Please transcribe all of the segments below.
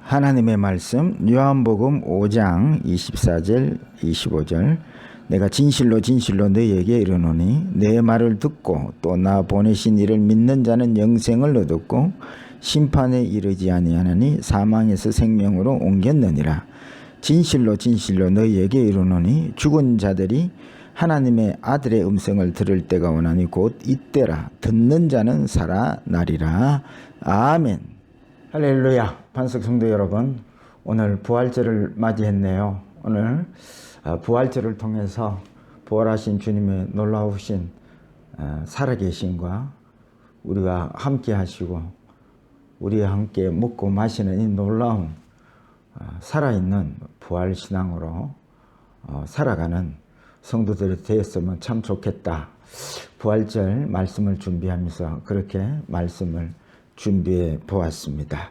하나님의 말씀 요한복음 5장 24절 25절 내가 진실로 진실로 너희에게 이르노니 내 말을 듣고 또 나 보내신 이를 믿는 자는 영생을 얻었고 심판에 이르지 아니하나니 사망에서 생명으로 옮겼느니라. 진실로 진실로 너희에게 이르노니 죽은 자들이 하나님의 아들의 음성을 들을 때가 오나니 곧 이때라. 듣는 자는 살아나리라. 아멘. 할렐루야. 반석 성도 여러분, 오늘 부활절을 맞이했네요. 오늘 부활절을 통해서 부활하신 주님의 놀라우신 살아계심과 우리가 함께 하시고 우리와 함께 먹고 마시는 이 놀라운 살아있는 부활신앙으로 살아가는 성도들이 되었으면 참 좋겠다. 부활절 말씀을 준비하면서 그렇게 말씀을 준비해 보았습니다.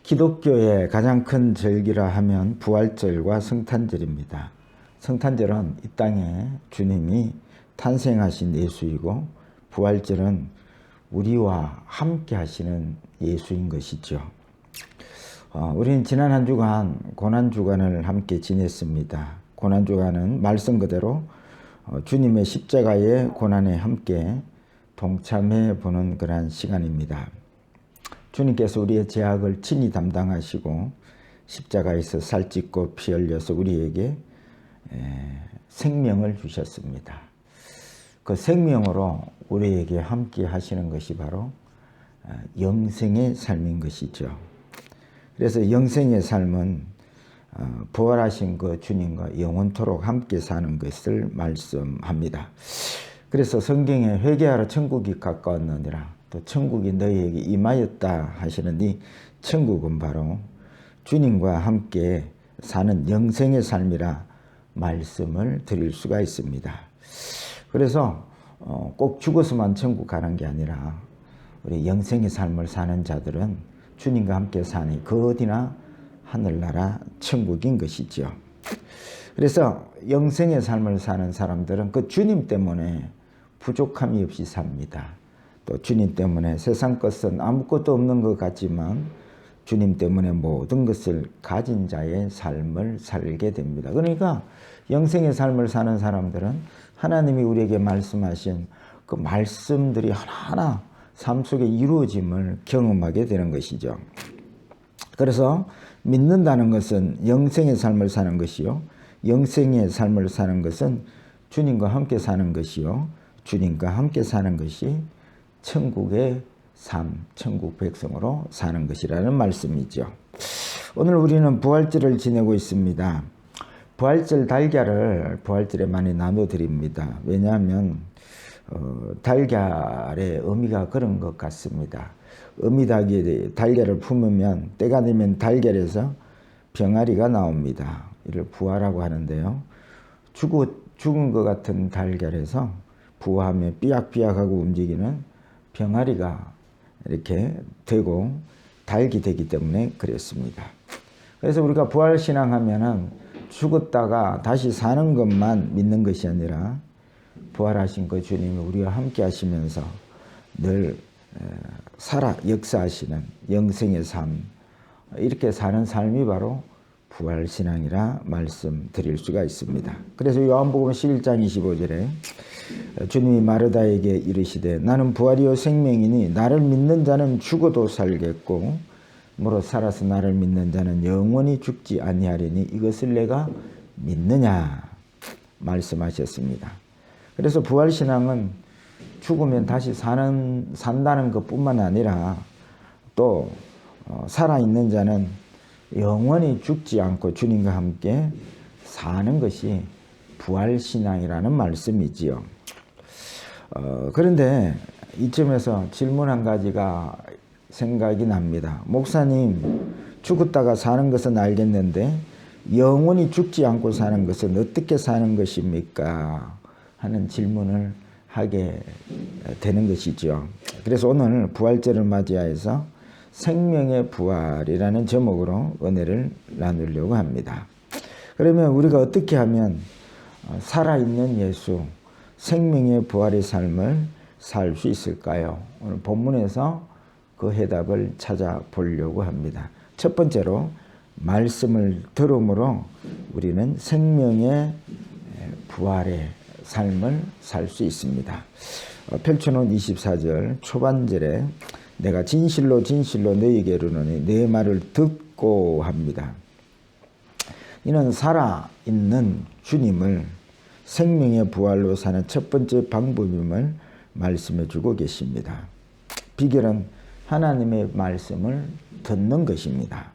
기독교의 가장 큰 절기라 하면 부활절과 성탄절입니다. 성탄절은 이 땅에 주님이 탄생하신 예수이고 부활절은 우리와 함께 하시는 예수인 것이죠. 우리는 지난 한 주간 고난주간을 함께 지냈습니다. 고난주간은 말씀 그대로 주님의 십자가의 고난에 함께 동참해 보는 그러한 시간입니다. 주님께서 우리의 죄악을 친히 담당하시고 십자가에서 살찢고 피 흘려서 우리에게 생명을 주셨습니다. 그 생명으로 우리에게 함께 하시는 것이 바로 영생의 삶인 것이죠. 그래서 영생의 삶은 부활하신 그 주님과 영원토록 함께 사는 것을 말씀합니다. 그래서 성경에 회개하라 천국이 가까웠느니라 또 천국이 너희에게 임하였다 하시는 이 천국은 바로 주님과 함께 사는 영생의 삶이라 말씀을 드릴 수가 있습니다. 그래서 꼭 죽어서만 천국 가는 게 아니라 우리 영생의 삶을 사는 자들은 주님과 함께 사니 그 어디나 하늘나라 천국인 것이죠. 그래서 영생의 삶을 사는 사람들은 그 주님 때문에 부족함이 없이 삽니다. 또 주님 때문에 세상 것은 아무것도 없는 것 같지만 주님 때문에 모든 것을 가진 자의 삶을 살게 됩니다. 그러니까 영생의 삶을 사는 사람들은 하나님이 우리에게 말씀하신 그 말씀들이 하나하나 삶 속에 이루어짐을 경험하게 되는 것이죠. 그래서 믿는다는 것은 영생의 삶을 사는 것이요. 영생의 삶을 사는 것은 주님과 함께 사는 것이요. 주님과 함께 사는 것이 천국의 삶, 천국 백성으로 사는 것이라는 말씀이죠. 오늘 우리는 부활절을 지내고 있습니다. 부활절 달걀을 부활절에 많이 나눠드립니다. 왜냐하면 달걀의 의미가 그런 것 같습니다. 어미닭이 달걀을 품으면 때가 되면 달걀에서 병아리가 나옵니다. 이를 부화라고 하는데요. 죽은 것 같은 달걀에서 부화하며 삐약삐약하고 움직이는 병아리가 이렇게 되고 닭이 되기 때문에 그랬습니다. 그래서 우리가 부활신앙하면은 죽었다가 다시 사는 것만 믿는 것이 아니라 부활하신 그 주님이 우리와 함께 하시면서 늘 살아 역사하시는 영생의 삶, 이렇게 사는 삶이 바로 부활신앙이라 말씀드릴 수가 있습니다. 그래서 요한복음 11장 25절에 주님이 마르다에게 이르시되 나는 부활이요 생명이니 나를 믿는 자는 죽어도 살겠고 무릇 살아서 나를 믿는 자는 영원히 죽지 아니하리니 이것을 내가 믿느냐 말씀하셨습니다. 그래서 부활신앙은 죽으면 다시 산다는 것뿐만 아니라 또 살아있는 자는 영원히 죽지 않고 주님과 함께 사는 것이 부활신앙이라는 말씀이지요. 그런데 이쯤에서 질문 한 가지가 생각이 납니다. 목사님, 죽었다가 사는 것은 알겠는데 영원히 죽지 않고 사는 것은 어떻게 사는 것입니까? 하는 질문을 하게 되는 것이죠. 그래서 오늘 부활절을 맞이하여서 생명의 부활이라는 제목으로 은혜를 나누려고 합니다. 그러면 우리가 어떻게 하면 살아있는 예수, 생명의 부활의 삶을 살 수 있을까요? 오늘 본문에서 그 해답을 찾아보려고 합니다. 첫 번째로 말씀을 들음으로 우리는 생명의 부활의 삶을 살 수 있습니다. 펼쳐놓은 24절 초반절에 내가 진실로 진실로 너희에게 이르노니 내 말을 듣고 합니다. 이는 살아있는 주님을 생명의 부활로 사는 첫 번째 방법임을 말씀해 주고 계십니다. 비결은 하나님의 말씀을 듣는 것입니다.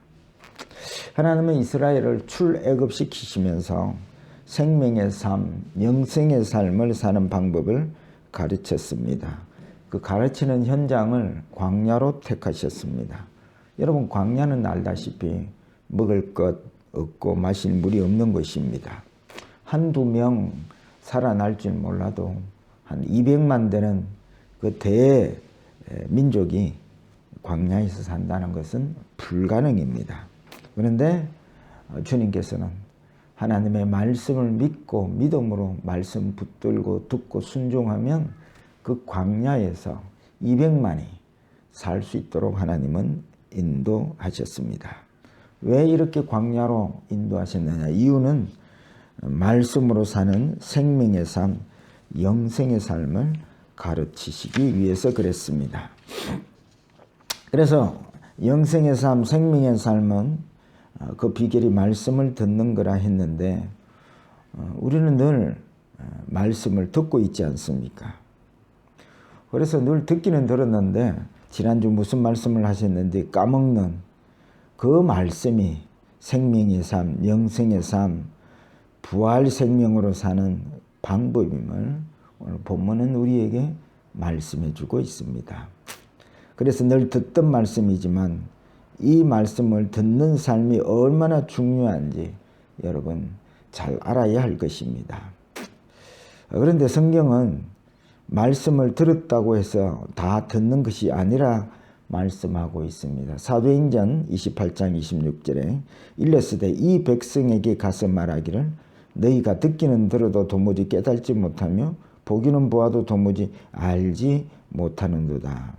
하나님은 이스라엘을 출애굽시키시면서 생명의 삶, 영생의 삶을 사는 방법을 가르쳤습니다. 그 가르치는 현장을 광야로 택하셨습니다. 여러분, 광야는 알다시피 먹을 것 없고 마실 물이 없는 곳입니다. 한두 명 살아날 줄 몰라도 한 200만 되는 그 대민족이 광야에서 산다는 것은 불가능입니다. 그런데 주님께서는 하나님의 말씀을 믿고 믿음으로 말씀 붙들고 듣고 순종하면 그 광야에서 200만이 살 수 있도록 하나님은 인도하셨습니다. 왜 이렇게 광야로 인도하셨느냐? 이유는 말씀으로 사는 생명의 삶, 영생의 삶을 가르치시기 위해서 그랬습니다. 그래서 영생의 삶, 생명의 삶은 그 비결이 말씀을 듣는 거라 했는데 우리는 늘 말씀을 듣고 있지 않습니까? 그래서 늘 듣기는 들었는데 지난주 무슨 말씀을 하셨는데 까먹는 그 말씀이 생명의 삶, 영생의 삶, 부활 생명으로 사는 방법임을 오늘 본문은 우리에게 말씀해 주고 있습니다. 그래서 늘 듣던 말씀이지만 이 말씀을 듣는 삶이 얼마나 중요한지 여러분 잘 알아야 할 것입니다. 그런데 성경은 말씀을 들었다고 해서 다 듣는 것이 아니라 말씀하고 있습니다. 사도행전 28장 26절에 일렀으되 이 백성에게 가서 말하기를 너희가 듣기는 들어도 도무지 깨달지 못하며 보기는 보아도 도무지 알지 못하는도다.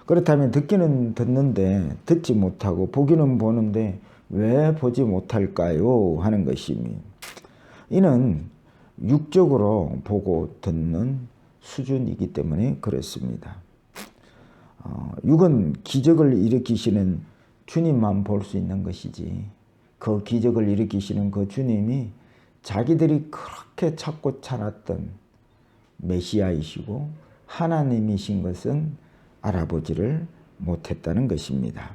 그렇다면 듣기는 듣는데 듣지 못하고 보기는 보는데 왜 보지 못할까요? 하는 것입니다. 이는 육적으로 보고 듣는 수준이기 때문에 그렇습니다. 육은 기적을 일으키시는 주님만 볼 수 있는 것이지 그 기적을 일으키시는 그 주님이 자기들이 그렇게 찾고 찾았던 메시아이시고 하나님이신 것은 알아보지를 못했다는 것입니다.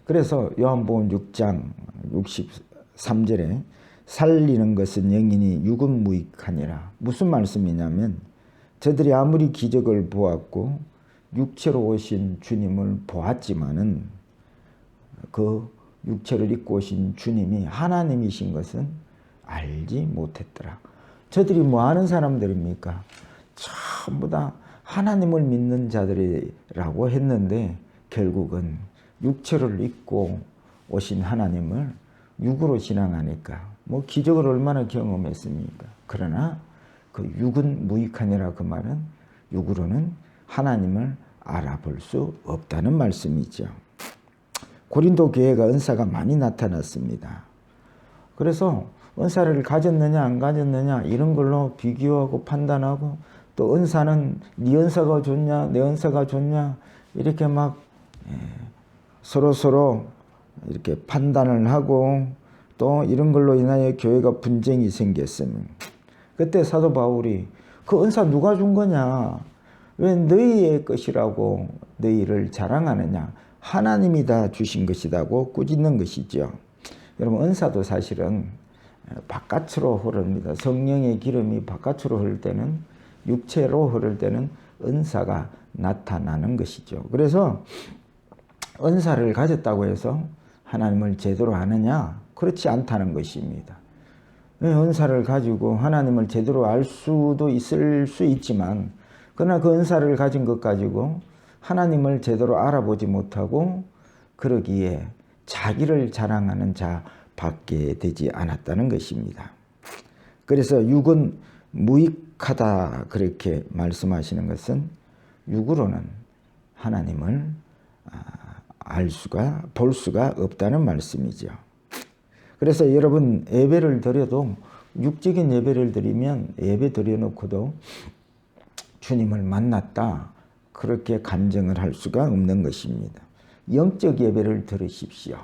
그래서 요한복음 6장 63절에 살리는 것은 영이니 육은 무익하니라. 무슨 말씀이냐면 저들이 아무리 기적을 보았고 육체로 오신 주님을 보았지만은 그 육체를 입고 오신 주님이 하나님이신 것은 알지 못했더라. 저들이 뭐 하는 사람들입니까? 전부 다 하나님을 믿는 자들이라고 했는데 결국은 육체를 입고 오신 하나님을 육으로 신앙하니까 뭐 기적을 얼마나 경험했습니까? 그러나 그 육은 무익하니라 그 말은 육으로는 하나님을 알아볼 수 없다는 말씀이죠. 고린도 교회가 은사가 많이 나타났습니다. 그래서 은사를 가졌느냐 안 가졌느냐 이런 걸로 비교하고 판단하고 또 은사는 네 은사가 좋냐 내 은사가 좋냐 이렇게 막 서로 이렇게 판단을 하고 또 이런 걸로 인하여 교회가 분쟁이 생겼으면 그때 사도 바울이 그 은사 누가 준 거냐 왜 너희의 것이라고 너희를 자랑하느냐 하나님이 다 주신 것이라고 꾸짖는 것이죠. 여러분 은사도 사실은 바깥으로 흐릅니다. 성령의 기름이 바깥으로 흐를 때는 육체로 흐를 때는 은사가 나타나는 것이죠. 그래서 은사를 가졌다고 해서 하나님을 제대로 아느냐? 그렇지 않다는 것입니다. 은사를 가지고 하나님을 제대로 알 수도 있을 수 있지만 그러나 그 은사를 가진 것 가지고 하나님을 제대로 알아보지 못하고 그러기에 자기를 자랑하는 자밖에 되지 않았다는 것입니다. 그래서 육은 무익하다 그렇게 말씀하시는 것은 육으로는 하나님을 볼 수가 없다는 말씀이죠. 그래서 여러분 예배를 드려도 육적인 예배를 드리면 예배 드려놓고도 주님을 만났다 그렇게 감정을 할 수가 없는 것입니다. 영적 예배를 들으십시오.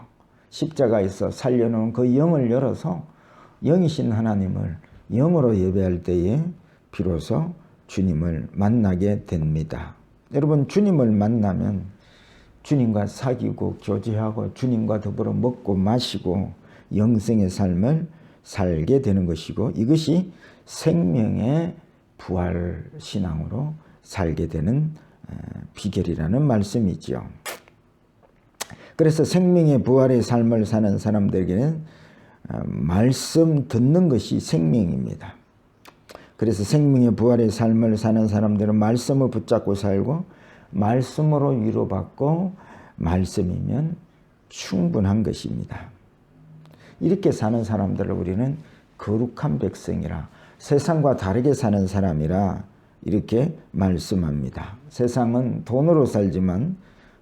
십자가에서 살려놓은 그 영을 열어서 영이신 하나님을 영으로 예배할 때에 비로소 주님을 만나게 됩니다. 여러분 주님을 만나면 주님과 사귀고 교제하고 주님과 더불어 먹고 마시고 영생의 삶을 살게 되는 것이고 이것이 생명의 부활 신앙으로 살게 되는 비결이라는 말씀이죠. 그래서 생명의 부활의 삶을 사는 사람들에게는 말씀 듣는 것이 생명입니다. 그래서 생명의 부활의 삶을 사는 사람들은 말씀을 붙잡고 살고 말씀으로 위로받고 말씀이면 충분한 것입니다. 이렇게 사는 사람들을 우리는 거룩한 백성이라 세상과 다르게 사는 사람이라 이렇게 말씀합니다. 세상은 돈으로 살지만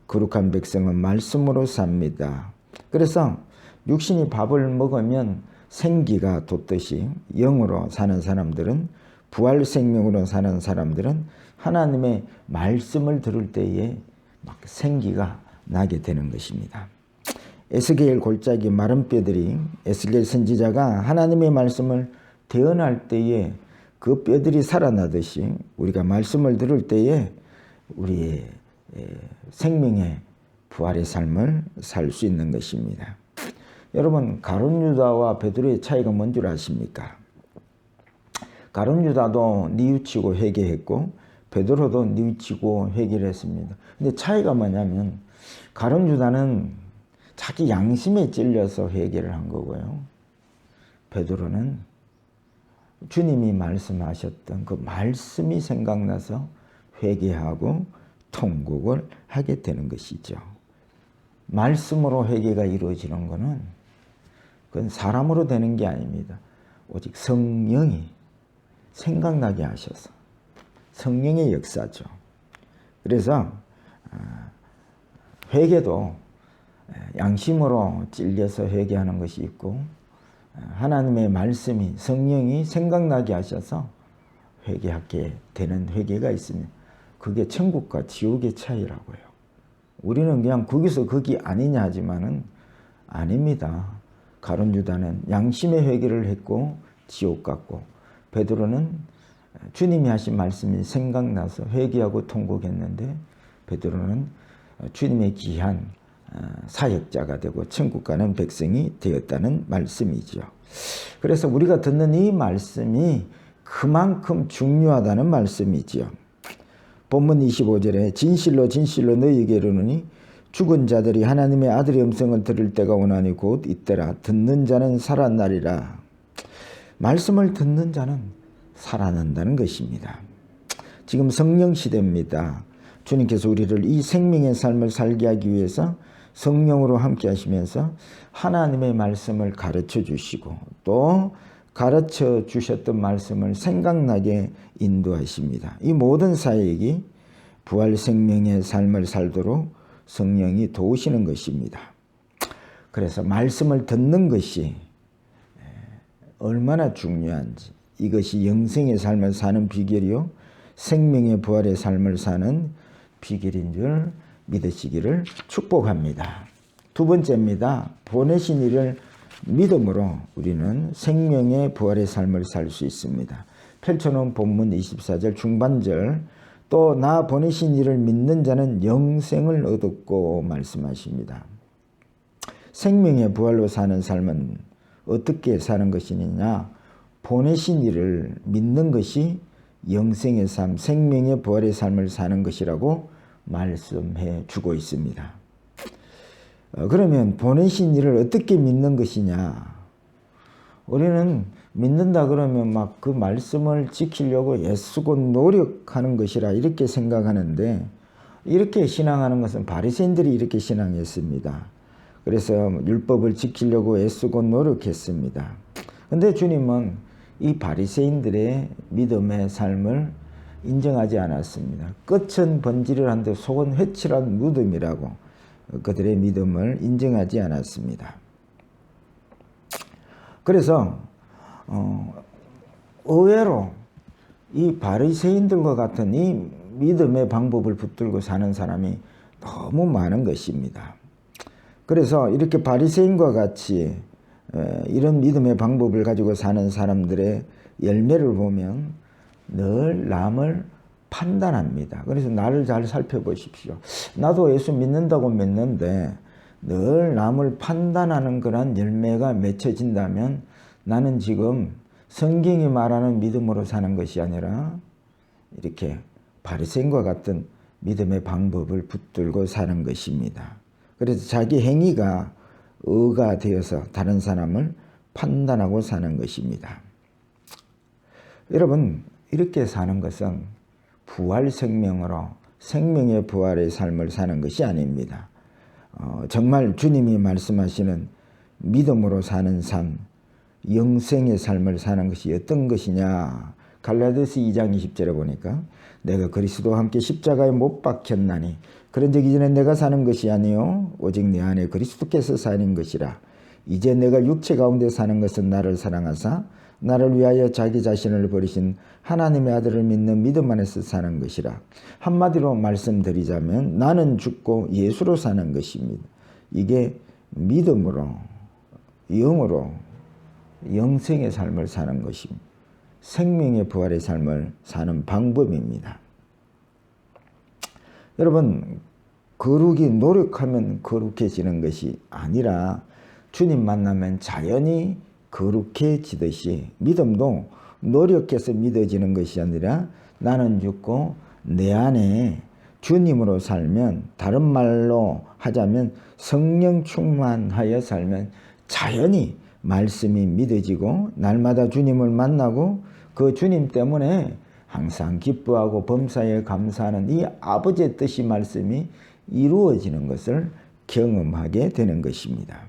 거룩한 백성은 말씀으로 삽니다. 그래서 육신이 밥을 먹으면 생기가 돋듯이 영으로 사는 사람들은 부활 생명으로 사는 사람들은 하나님의 말씀을 들을 때에 막 생기가 나게 되는 것입니다. 에스겔 골짜기 마른 뼈들이 에스겔 선지자가 하나님의 말씀을 대언할 때에 그 뼈들이 살아나듯이 우리가 말씀을 들을 때에 우리의 생명의 부활의 삶을 살 수 있는 것입니다. 여러분 가룟 유다와 베드로의 차이가 뭔 줄 아십니까? 가룟 유다도 뉘우치고 회개했고 베드로도 뉘우치고 회개를 했습니다. 근데 차이가 뭐냐면 가룟 유다는 자기 양심에 찔려서 회개를 한 거고요. 베드로는 주님이 말씀하셨던 그 말씀이 생각나서 회개하고 통곡을 하게 되는 것이죠. 말씀으로 회개가 이루어지는 것은 그건 사람으로 되는 게 아닙니다. 오직 성령이 생각나게 하셔서 성령의 역사죠. 그래서 회개도 양심으로 찔려서 회개하는 것이 있고 하나님의 말씀이 성령이 생각나게 하셔서 회개하게 되는 회개가 있습니다. 그게 천국과 지옥의 차이라고요. 우리는 그냥 거기서 거기 아니냐 하지만은 아닙니다. 가룟 유다는 양심의 회개를 했고 지옥 갔고 베드로는 주님이 하신 말씀이 생각나서 회개하고 통곡했는데 베드로는 주님의 귀한 사역자가 되고 천국 가는 백성이 되었다는 말씀이죠. 그래서 우리가 듣는 이 말씀이 그만큼 중요하다는 말씀이지요. 본문 25절에 진실로 진실로 너희에게 이르노니 죽은 자들이 하나님의 아들의 음성을 들을 때가 오나니 곧 이때라. 듣는 자는 살아나리라. 말씀을 듣는 자는 살아난다는 것입니다. 지금 성령 시대입니다. 주님께서 우리를 이 생명의 삶을 살게 하기 위해서 성령으로 함께 하시면서 하나님의 말씀을 가르쳐 주시고 또 가르쳐 주셨던 말씀을 생각나게 인도하십니다. 이 모든 사역이 부활 생명의 삶을 살도록 성령이 도우시는 것입니다. 그래서 말씀을 듣는 것이 얼마나 중요한지 이것이 영생의 삶을 사는 비결이요 생명의 부활의 삶을 사는 비결인 줄 믿으시기를 축복합니다. 두 번째입니다. 보내신 이를 믿음으로 우리는 생명의 부활의 삶을 살 수 있습니다. 펼쳐놓은 본문 24절 중반절 또 나 보내신 이를 믿는 자는 영생을 얻었고 말씀하십니다. 생명의 부활로 사는 삶은 어떻게 사는 것이냐? 보내신 이를 믿는 것이 영생의 삶, 생명의 부활의 삶을 사는 것이라고 말씀해 주고 있습니다. 그러면 보내신 이를 어떻게 믿는 것이냐? 우리는 믿는다 그러면 막 그 말씀을 지키려고 애쓰고 노력하는 것이라 이렇게 생각하는데 이렇게 신앙하는 것은 바리새인들이 이렇게 신앙했습니다. 그래서 율법을 지키려고 애쓰고 노력했습니다. 그런데 주님은 이 바리새인들의 믿음의 삶을 인정하지 않았습니다. 끝은 번지를 한데 속은 회칠한 무덤이라고 그들의 믿음을 인정하지 않았습니다. 그래서 의외로 이 바리새인들과 같은 이 믿음의 방법을 붙들고 사는 사람이 너무 많은 것입니다. 그래서 이렇게 바리새인과 같이 이런 믿음의 방법을 가지고 사는 사람들의 열매를 보면 늘 남을 판단합니다. 그래서 나를 잘 살펴보십시오. 나도 예수 믿는다고 믿는데 늘 남을 판단하는 그런 열매가 맺혀진다면 나는 지금 성경이 말하는 믿음으로 사는 것이 아니라 이렇게 바리새인과 같은 믿음의 방법을 붙들고 사는 것입니다. 그래서 자기 행위가 의가 되어서 다른 사람을 판단하고 사는 것입니다. 여러분, 이렇게 사는 것은 부활 생명으로 생명의 부활의 삶을 사는 것이 아닙니다. 정말 주님이 말씀하시는 믿음으로 사는 삶, 영생의 삶을 사는 것이 어떤 것이냐. 갈라디아서 2장 20절에 보니까 내가 그리스도와 함께 십자가에 못 박혔나니 그런 적 이전에 내가 사는 것이 아니요 오직 내 안에 그리스도께서 사는 것이라. 이제 내가 육체 가운데 사는 것은 나를 사랑하사 나를 위하여 자기 자신을 버리신 하나님의 아들을 믿는 믿음 안에서 사는 것이라. 한마디로 말씀드리자면 나는 죽고 예수로 사는 것입니다. 이게 믿음으로 영으로 영생의 삶을 사는 것입니다. 생명의 부활의 삶을 사는 방법입니다. 여러분, 거룩이 노력하면 거룩해지는 것이 아니라 주님 만나면 자연히 거룩해지듯이 믿음도 노력해서 믿어지는 것이 아니라 나는 죽고 내 안에 주님으로 살면, 다른 말로 하자면 성령 충만하여 살면 자연히 말씀이 믿어지고 날마다 주님을 만나고 그 주님 때문에 항상 기뻐하고 범사에 감사하는 이 아버지의 뜻이 말씀이 이루어지는 것을 경험하게 되는 것입니다.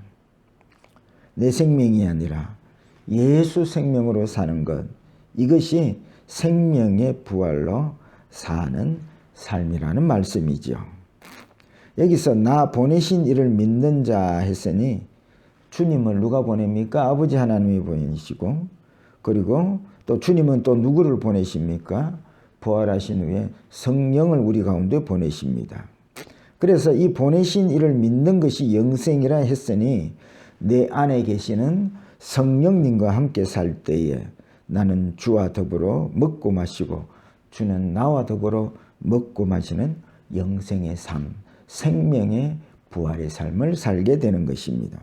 내 생명이 아니라 예수 생명으로 사는 것, 이것이 생명의 부활로 사는 삶이라는 말씀이죠. 여기서 나 보내신 이를 믿는 자 했으니 주님을 누가 보냅니까? 아버지 하나님이 보내시고, 그리고 또 주님은 또 누구를 보내십니까? 부활하신 후에 성령을 우리 가운데 보내십니다. 그래서 이 보내신 이를 믿는 것이 영생이라 했으니 내 안에 계시는 성령님과 함께 살 때에 나는 주와 더불어 먹고 마시고 주는 나와 더불어 먹고 마시는 영생의 삶, 생명의 부활의 삶을 살게 되는 것입니다.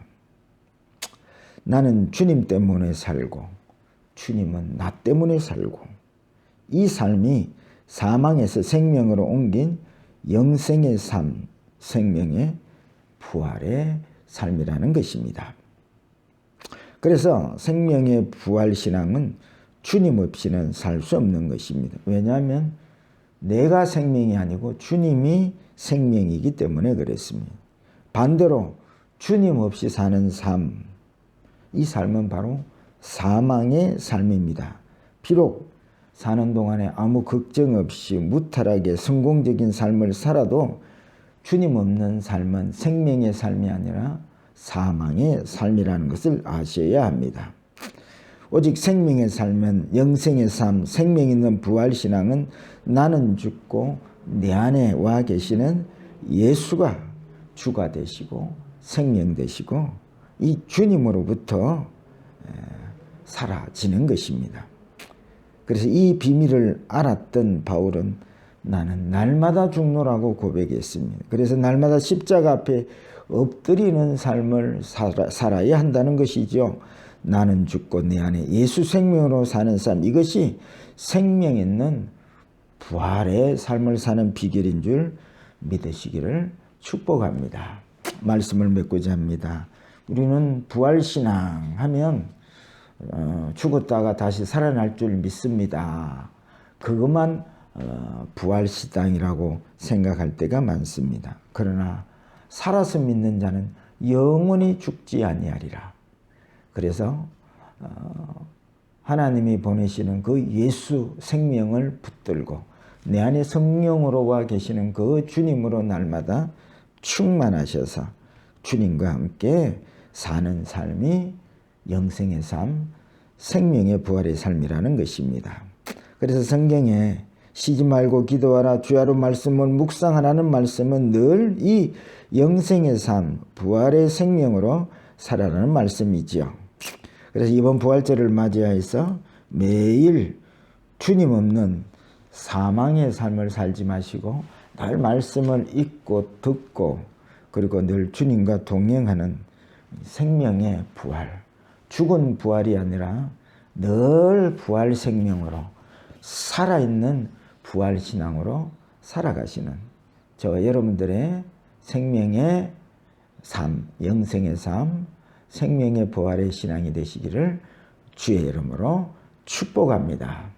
나는 주님 때문에 살고 주님은 나 때문에 살고 이 삶이 사망에서 생명으로 옮긴 영생의 삶, 생명의 부활의 삶이라는 것입니다. 그래서 생명의 부활 신앙은 주님 없이는 살 수 없는 것입니다. 왜냐하면 내가 생명이 아니고 주님이 생명이기 때문에 그렇습니다. 반대로 주님 없이 사는 삶, 이 삶은 바로 사망의 삶입니다. 비록 사는 동안에 아무 걱정 없이 무탈하게 성공적인 삶을 살아도 주님 없는 삶은 생명의 삶이 아니라 사망의 삶이라는 것을 아셔야 합니다. 오직 생명의 삶은 영생의 삶, 생명 있는 부활신앙은 나는 죽고 내 안에 와 계시는 예수가 주가 되시고 생명 되시고 이 주님으로부터 사라지는 것입니다. 그래서 이 비밀을 알았던 바울은 나는 날마다 죽노라고 고백했습니다. 그래서 날마다 십자가 앞에 엎드리는 삶을 살아야 한다는 것이죠. 나는 죽고 내 안에 예수 생명으로 사는 삶, 이것이 생명 있는 부활의 삶을 사는 비결인 줄 믿으시기를 축복합니다. 말씀을 맺고자 합니다. 우리는 부활신앙 하면 죽었다가 다시 살아날 줄 믿습니다. 그것만 부활신앙이라고 생각할 때가 많습니다. 그러나 살아서 믿는 자는 영원히 죽지 아니하리라. 그래서 하나님이 보내시는 그 예수 생명을 붙들고 내 안에 성령으로 와 계시는 그 주님으로 날마다 충만하셔서 주님과 함께 사는 삶이 영생의 삶, 생명의 부활의 삶이라는 것입니다. 그래서 성경에 쉬지 말고 기도하라, 주야로 말씀을 묵상하라는 말씀은 늘 이 영생의 삶, 부활의 생명으로 살아라는 말씀이지요. 그래서 이번 부활절을 맞이해서 매일 주님 없는 사망의 삶을 살지 마시고 늘 말씀을 읽고 듣고 그리고 늘 주님과 동행하는 생명의 부활, 죽은 부활이 아니라 늘 부활 생명으로 살아있는 부활 신앙으로 살아가시는 저와 여러분들의 생명의 삶, 영생의 삶, 생명의 부활의 신앙이 되시기를 주의 이름으로 축복합니다.